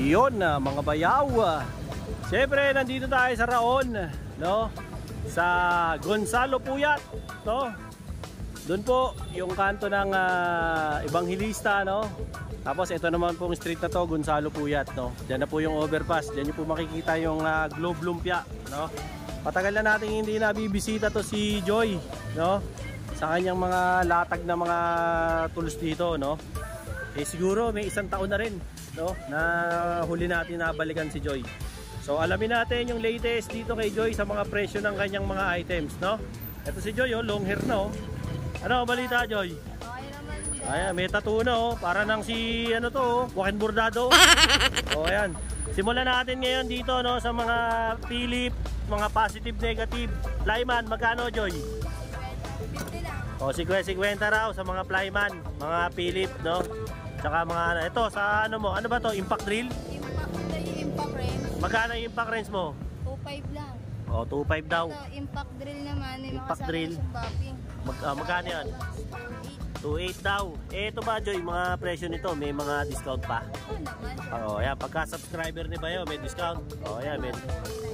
Yun mga bayaw. Siyempre nandito tayo sa Raon, no? Sa Gonzalo Puyat, no? Doon po yung kanto ng Evangelista, no? Tapos ito naman pong street na to, Gonzalo Puyat, no? Diyan na po yung overpass, diyan niyo po makikita yung Globe Lumpia, no? Patagal na natin hindi nabibisita to si Joy, no? Sa kanyang mga latag na mga tools dito, no? Eh siguro may isang taon na rin, no? Na huli natin nabalikan si Joy. So alamin natin yung latest dito kay Joy sa mga presyo ng kanyang mga items, no? Ito si Joy, oh, long hair na, oh. Ano balita, Joy? Okay naman. Ayan, may tattoo na, oh. Para nang si ano to, oh, Joaquin Bordado. Oh, ayan. Simulan natin ngayon dito, no, sa mga Philip, mga positive, negative. Flyman, magkano, Joy? 50 lang. O, 50 raw sa mga Flyman, mga Philip, no? Tsaka mga, ito, sa ano mo, ano ba to? Impact drill? Impact range. Magkano yung impact range mo? 2.5 lang. O, 2.5 daw. Ito, impact drill naman. Impact drill. Magkano yan? 2.8 daw. Eh, ito ba, Joy, mga presyo nito, may mga discount pa? Oo naman. O, yan, pagka-subscriber ni Bayo, may discount. O, yan, men.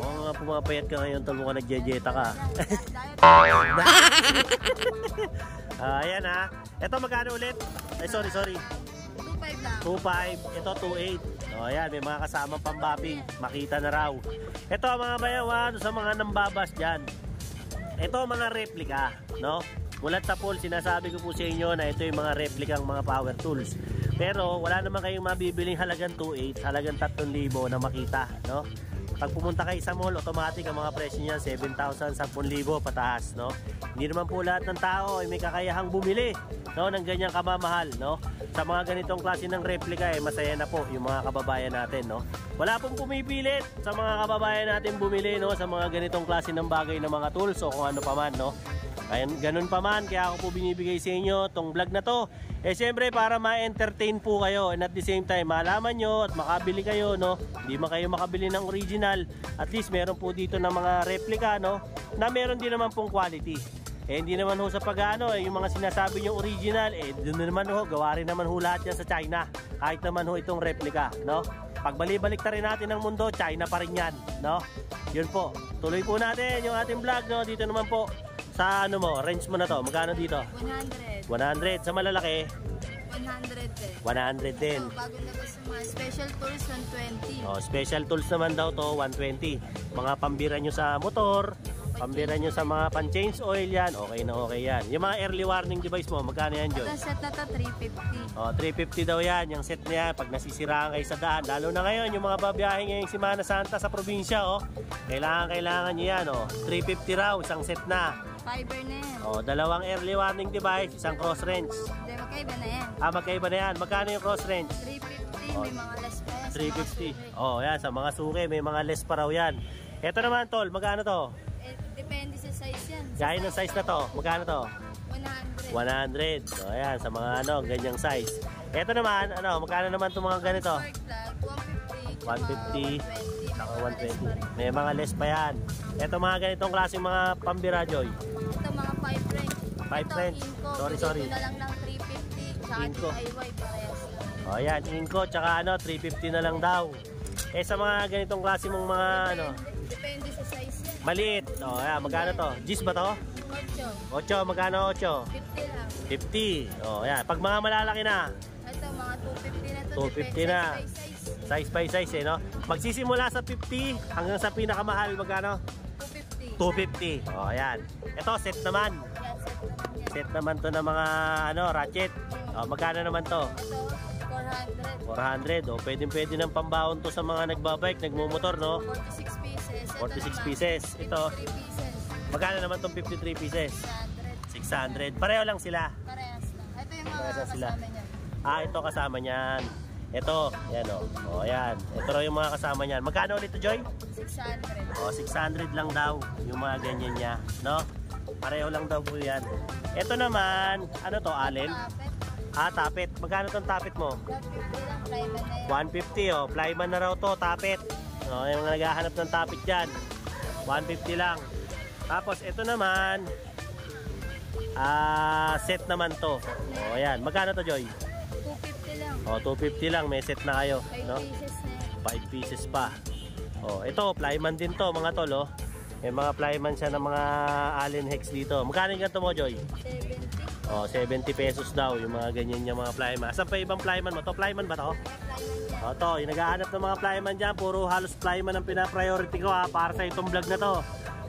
O, nga pumapayat ka ngayon, tol mo ka nag-jejeta ka. Ayan, ha. Ito, magkano ulit? Ay, sorry. 2.5 lang. 2.5. Ito, 2.8. O, yan, may mga kasamang pambapping. Makita na raw. Ito, mga Bayo, sa mga nambabas dyan. Ito, mga replika, no? Mulat sa pool, sinasabi ko po sa inyo na ito yung mga replikang mga power tools. Pero wala naman kayong mabibiling halagang 2.8, halagang 3,000 na makita, no? Pag pumunta kayo sa mall, automatic ang mga presyo niyan 7,000, 10,000 pataas, no? Hindi naman po lahat ng tao ay may kakayahang bumili, no, ng ganyang kamamahal, no? Sa mga ganitong klase ng replika, masaya na po yung mga kababayan natin, no? Wala pong pumipilit sa mga kababayan natin bumili, no, sa mga ganitong klase ng bagay ng mga tools o kung ano pa man, no? Ganun pa man, kaya ako po binibigay sa inyo tong vlog na to. Eh siyempre para ma-entertain po kayo and at the same time malaman nyo at makabili kayo, no? Hindi man kayo makabili ng original, at least meron po dito ng mga replika, no? Na meron din naman pong quality. Eh hindi naman ho sa pag-ano, yung mga sinasabi nyo original, doon naman ho, gawa rin naman ho lahat yan sa China. Kahit naman ho itong replika, no? Pagbalik ta rin natin ng mundo, China pa rin yan, no? Yun po, tuloy po natin yung ating vlog, no? Dito naman po sa ano mo, range mo na to, magkano dito? 100. 100, sa malalaki? 100 din. 100 din. So, bago na po sa mga special tools, 120. Oh, special tools naman daw to, 120. Mga pambira nyo sa motor, pambira nyo sa mga pan-change oil yan, okay na okay yan. Yung mga early warning device mo, magkano yan, Joy? Ito set na to, 350. Oh, 350 daw yan, yung set niya pag nasisiraan kayo sa daan. Lalo na ngayon, yung mga babiyahe ngayong Semana Santa sa probinsya, oh. Kailangan nyo yan, oh. 350 raw, isang set na. Fiber na yan. Oh, dalawang early warning device, isang cross range. Hindi, magkaiba na yan. Magkaiba na yan. Magkano yung cross range? 350, may mga less pa yan. 350. Oh, yan, sa mga suki, may mga less pa raw yan. Ito naman, tol, magkano to? Depende sa size yan. Gaya ng size na to, magkano to? 100. 100. So, ayan, sa mga ano, ganyang size. Ito naman, ano, magkano naman itong mga ganito? Spark plug, 150. Saka 120. May mga less pa yan. Ito mga ganitong klaseng mga pambira, Joy. Ito mga 5 range. 5 range. Sorry. Ito na lang ng 350. Tsaka Inco. DIY, parehas lang. O yan, Inco, tsaka ano, 350 na lang daw. Eh sa mga ganitong klase mong mga ano, Depende sa size yan. maliit. O yan, magkano to? Gis ba to? 8. 8, magkano 8? 50 lang. 50. O yan, pag mga malalaki na, Ito mga 250 na to. 250 na. Depende sa size. Size by size, no? Magsisimula sa 50 hanggang sa pinakamahal, magkano? 250. 250. O yan. Ito, set naman. Yan, set naman yan. Set naman to ng mga ano, ratchet. O, magkano naman to? Ito, 400. 400. O, pwede ng pambaon to sa mga nagbabike, nagmumotor, no? 46 pieces. 46 pieces. Ito, 53 pieces. magkano naman tong 53 pieces? 600. 600. Pareho lang sila. Parehas lang. Ito yung mga Parehas sila. kasama niya. Ito kasama niyan. Ito, yan o. O, yan. Ito raw yung mga kasama niyan. Magkano ulit to, Joy? 600. O, 600 lang daw yung mga ganyan niya, no? Pareho lang daw po yan. Ito naman, ano to, allen? Tapet. Tapet. Magkano tong tapet mo? 150 lang. Flyman na yan. 150, oh. Flyman na raw to, tapet. O, yung mga naghahanap ng tapet dyan. 150 lang. Tapos, ito naman, set naman to. O, yan. Magkano to, Joy? 250 lang. O, 250 lang. May set na kayo, 5 no? pieces na yan. 5 pieces pa. Oh, ito, plyman din to mga tol, oh. May mga plyman siya ng mga Allen Hex dito. Magkano yung ganito mo, Joy? 70. Oh, 70 pesos daw yung mga ganyan yung mga plyman. Saan pa ibang plyman mo? To, plyman ba to? O to, yung naghahanap ng mga plyman dyan, puro halos plyman ang pina-priority ko ha, para sa itong vlog na to.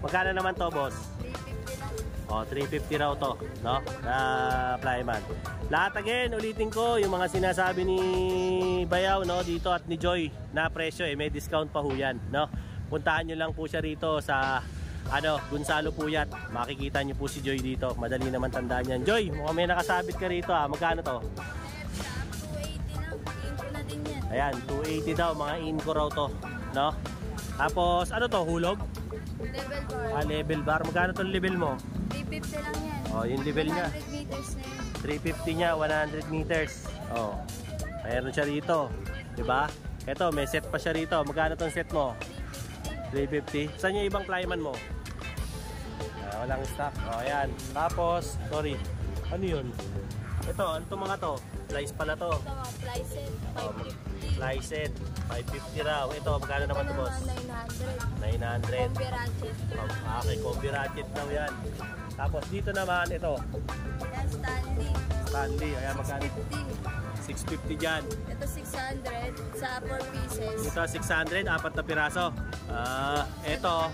Magkano naman to, boss? 350 lang. O, 350 raw to, no? Na plyman. Lahat again, ulitin ko, yung mga sinasabi ni Bayaw, no, dito at ni Joy na presyo, may discount pa ho yan, no? Puntahan nyo lang po siya rito sa Gonzalo Puyat. Makikita nyo po si Joy dito. Madali naman tandaan yan. Joy, mukhang may nakasabit ka rito ha. Magkano to? 280 lang. Inko na din yan. Ayan, 280 daw. Mga inko raw to, no? Tapos, ano to? Hulog? Level bar. Level bar. Magkano tong level mo? 350 lang yan. Oh, yung level niya. 100 meters na yun. 350 niya, 100 meters. Oh, mayroon siya rito. Diba? Ito, may set pa siya rito. Magkano tong set mo? 350. Saan yung ibang plyman mo? Walang stock. O, ayan. Tapos, sorry. Ano yun? Ito, ano itong mga to? Flies pala to. Ito mga fly set. 550. Fly set. 550 raw. Ito, magkano naman to, boss? 900. 900. Combi ratchet. Okay, combi ratchet daw yan. Tapos, dito naman, ito. Yan, Stanley. Stanley. Ayan, magkano? 650. 650 dyan. Ito 600 sa 4 pieces. Ito 600, 4 na piraso. Ito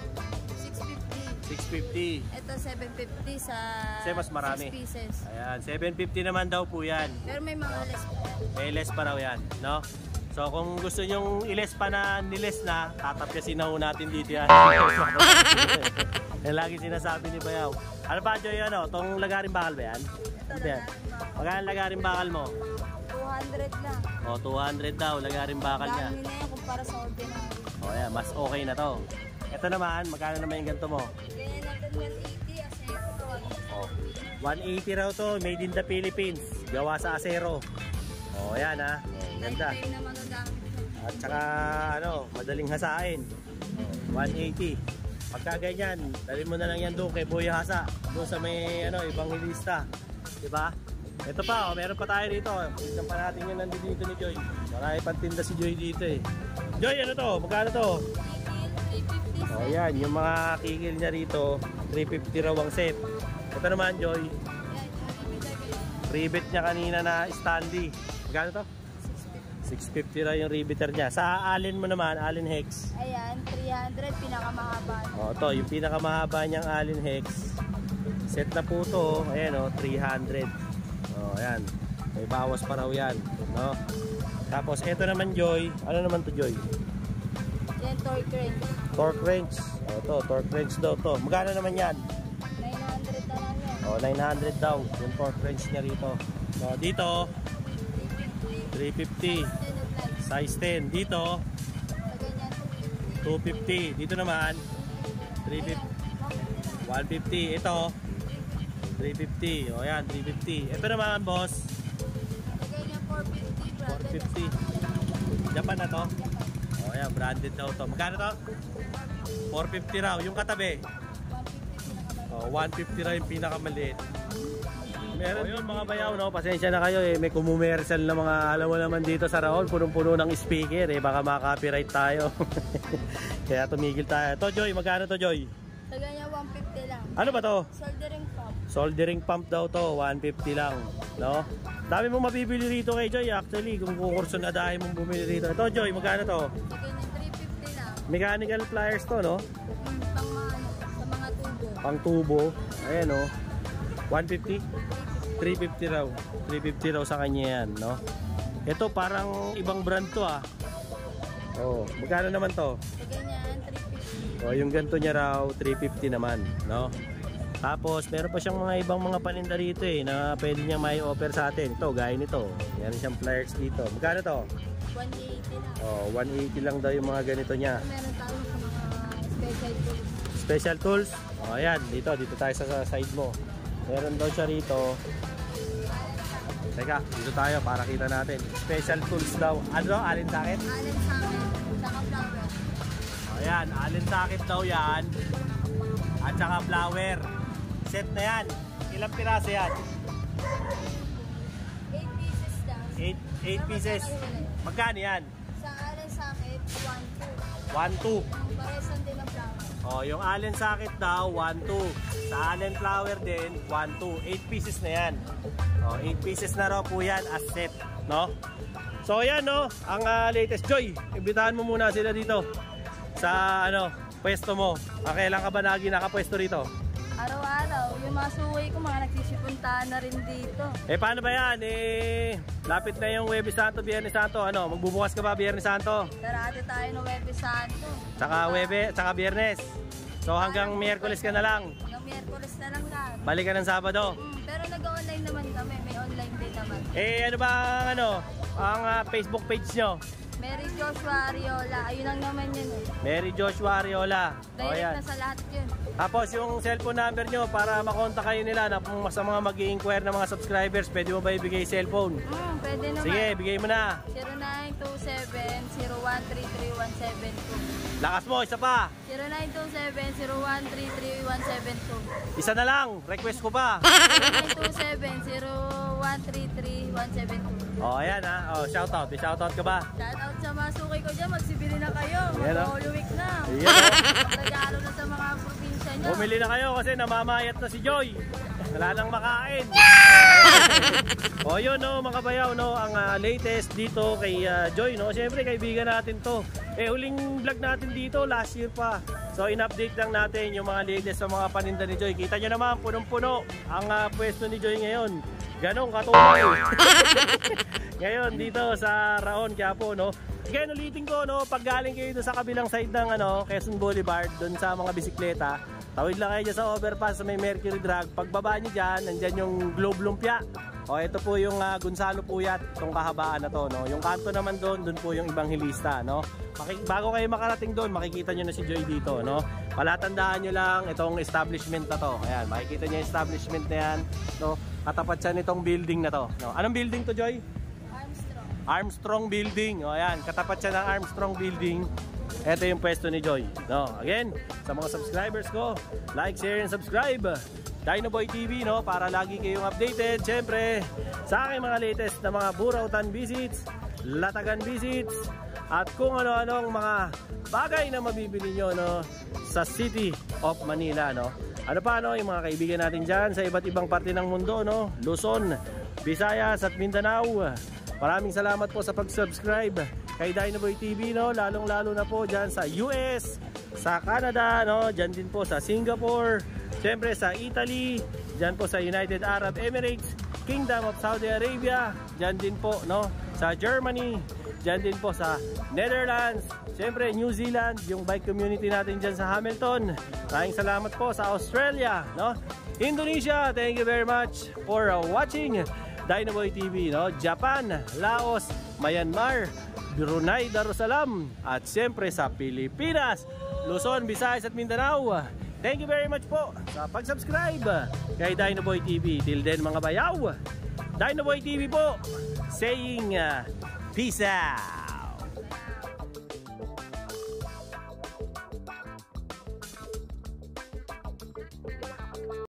650. 650. Ito 750 sa Kasi mas marami. 6 pieces. Ayan, 750 naman daw po yan. Pero may mga less pa. May less pa raw yan, no? So kung gusto nyong iles pa na niles na, tatapyasin na ho natin dito yan. Yan lagi sinasabi ni Bayaw. Ano ba, Joy, ano? Itong lagaring bakal ba yan? Ito Ano ba yan? lang. Magkano lagaring bakal mo? 200 lang. O, 200 daw, lagaring bakal niya. Dami na yan kumpara sa ordinary. O, yan, mas okay na to. Ito naman, magkano naman yung ganito mo? Ganyan natin 180 as Oh, 180 raw to, made in the Philippines. Gawa sa asero. Oh, ayan ha. Oh, ganda. Lifetime na magagamit mo. At saka madaling hasain. 180. Pagka ganyan, dalhin mo na lang yan doon kay Boy Hasa. Doon sa may evangelista. 'Di ba? Ito pa, meron pa tayo dito. Tignan pa natin yung nandito ni Joy. Marami pang tinda si Joy dito eh. Joy, ano to? Magkano to? 350. Oh, yan, yung mga kikil niya rito, 350 raw ang set. Ito naman, Joy. Rivet niya kanina na Stanley. Magkano to? 650 raw yung riveter niya. Sa Allen mo naman, Allen Hex. Ayan, 300 pinakamahaba. O, to, yung pinakamahaba niyang Allen Hex. Set na po to. Ayan o, 300. O, ayan. May bawas pa raw yan. No? Tapos, ito naman, Joy. Ano naman to, Joy? Yan, torque wrench. Torque wrench. O, to, torque wrench daw to. Magkano naman yan? 900 na lang yan. O, 900 daw. Yung torque wrench niya rito. O, dito, 350. 10 of lights. Size 10. Dito, Sa ganyan, 250. Dito naman, 350. 150. Ito, 350. O yan, 350. Ito naman, boss, sa ganyan 450 brother. 450. Japan na to? O yan, branded daw to. Magkano to? 450 raw. Yung katabi, 150 o, 150 raw yung pinakamaliit. Meron yun mga bayaw, no? Pasensya na kayo eh. May kumumersal na mga, alam mo naman dito sa Raon, punong-puno ng speaker eh. Baka maka-copyright tayo. Kaya tumigil tayo. To, Joy, magkano to, Joy? Sa ganyan 150 lang. Ano ba to? Soldering pump. Soldering pump daw to, 150 lang, no? Dami mong mabibili rito kay Joy actually, kung kukurso na dahil mong bumili rito. Ito, Joy, magkano to? Sa ganyan 350 lang. Mechanical pliers to, no? Sa mga tubo. Pang tubo. Ayan, no? 150? 350 raw. 350 raw sa kanya yan, no? Ito parang ibang brand to, ah. Oh, magkano naman to? Sa ganyan 350. Oh, yung ganito niya raw, 350 naman, no? Tapos, meron pa siyang mga ibang mga paninda rito eh, na pwede niya may offer sa atin. Ito, gaya nito. Meron siyang pliers dito. Magkano to? 180 lang. Oh, 180 lang daw yung mga ganito niya. Meron tayo sa mga special tools. Special tools? Oh, ayan, dito tayo sa side mo. Meron daw siya rito. Teka, dito tayo para kita natin. Special tools daw. Ano? Allen socket? Allen socket. Saka flower. Oh, ayan, Allen socket daw yan. At saka flower. Set na yan. Ilang piraso yan? 8 pieces lang. 8 pieces. Magkano yan? Sa alin sakit, 1-2. 1-2. Pares lang din ang flower. Oh, yung allen socket daw, 1-2. Sa allen flower din, 1-2. 8 pieces na yan. Oh, 8 pieces na raw po yan as set, no? So yan, no, ang latest. Joy, imbitahan mo muna sila dito sa pwesto mo. Kailan ka ba nakapwesto rito? Araw-araw, yung mga suway ko, mga nagsisipuntahan na rin dito. Paano ba yan? Lapit na yung Huwebes Santo, Biyernes Santo. Magbubukas ka ba Biyernes Santo? Darati tayo ng Huwebes Santo. Tsaka Biyernes. So hanggang Miyerkules ka na lang. Hanggang Miyerkules na lang lahat. Balik ka ng Sabado. Pero nag-online naman kami, may online din naman. Ano ba ang Facebook page nyo? Mary Joshua Ariola, ayun lang naman yun eh. Mary Joshua Ariola. Direct na sa lahat yun. Tapos yung cellphone number nyo para makontak kayo nila sa mga mag-i-inquire na mga subscribers, pwede mo ba ibigay cellphone? Pwede naman. Sige, bigay mo na. 0927-0133-172. Lakas mo, isa pa. 0927-0133-172. Isa na lang, request ko pa. 0927-0133-172. Ayan shoutout. May shoutout ka ba? Shoutout sa mga sukay ko dyan, magsibili na kayo. Mag-Holy Week na. Magregalo na sa mga probinsya nyo. Bumili na kayo kasi namamayat na si Joy. Wala nang makain. Yun mga bayaw, ang latest dito kay Joy, Siyempre kaibigan natin to. Huling vlog natin dito last year pa. So in-update lang natin yung mga latest sa mga paninda ni Joy. Kita nyo naman, punong-puno ang pwesto ni Joy ngayon. Ganong katuloy. Ngayon dito sa Raon, Quiapo, Again, ulitin ko, pag galing kayo sa kabilang side ng Quezon Boulevard, doon sa mga bisikleta, tawid lang kayo dyan sa overpass sa may Mercury Drag. Pagbaba nyo dyan, nandyan yung Globe Lumpia. Ito po yung Gonzalo Puyat, itong kahabaan na to, Yung kanto naman doon po yung Evangelista, Bago kayo makarating doon, makikita nyo na si Joy dito, Palatandaan nyo lang itong establishment na to. Ayan, makikita nyo yung establishment na yan, Katapat siya nitong building na to, Anong building to, Joy? Armstrong Building. Ayan, katapat siya ng Armstrong Building. Ito yung pwesto ni Joy. Again, sa mga subscribers ko, like, share, and subscribe. Dinoboy TV, para lagi kayong updated. Siyempre, sa aking mga latest na mga Burautan visits, Latagan visits, at kung ano-anong mga bagay na mabibili nyo sa City of Manila. Ano pa, yung mga kaibigan natin dyan sa iba't ibang parte ng mundo, Luzon, Visayas at Mindanao. Maraming salamat po sa pag-subscribe kay Dinoboy TV, lalong-lalo na po dyan sa US, sa Canada, dyan din po sa Singapore, siyempre sa Italy, dyan po sa United Arab Emirates, Kingdom of Saudi Arabia, dyan din po sa Germany, dyan din po sa Netherlands, siyempre New Zealand, yung bike community natin dyan sa Hamilton. Maraming salamat po sa Australia, Indonesia, thank you very much for watching Dinoboy TV, Japan, Laos, Myanmar, Brunei Darussalam, at siyempre sa Pilipinas, Luzon, Visayas at Mindanao. Thank you very much po sa pag-subscribe kay Dinoboy TV. Till then mga bayaw, Dinoboy TV po saying peace out.